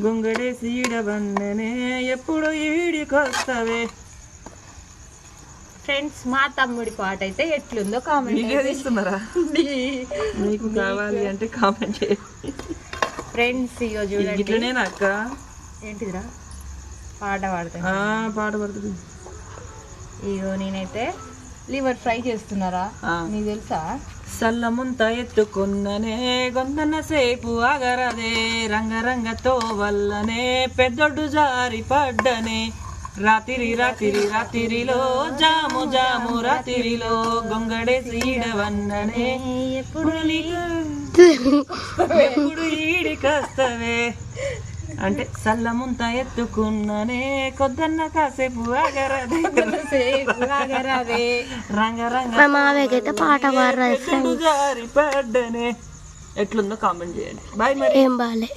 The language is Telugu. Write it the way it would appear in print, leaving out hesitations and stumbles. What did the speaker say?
గొంగడేసి ఈడబండనే ఎప్పుడు ఈడికొస్తావే. ఫ్రెండ్స్ మా తమ్ముడి పాట అయితే ఎట్లుందో కామెంట్ వీడియో తీస్తున్నారా? మీకు కావాలి అంటే కామెంట్ చేయండి ఫ్రెండ్స్. ఇగో చూడండి ఇట్లనేనా అక్క? ఏంటిదిరా పాట పాడతా పాట పడుతుంది. ఇగో నేనైతే లివర్ ఫ్రై చేస్తున్నారా నీకు తెలుసా? సల్లముంత ఎత్తుకున్ననే గొంతన సేపు ఆగరదే రంగరంగతో వల్లనే పెద్దొడ్డు జారి పడ్డనే రాత్రి రాత్రి రాత్రిలో జాము జాము రాత్రిలో గొంగడేసి ఈడవన్ననే ఎప్పుడు ఎప్పుడు ఈడికొస్తవే అంటే సల్లముంత ఎత్తుకున్ననే కొద్దన్న కాసేపు ఆగరదే రంగరంగ పాట జారి పడ్డనే. ఎట్లుందో కామెంట్ చేయండి. బాయ్ మరి. ఏం బాలే.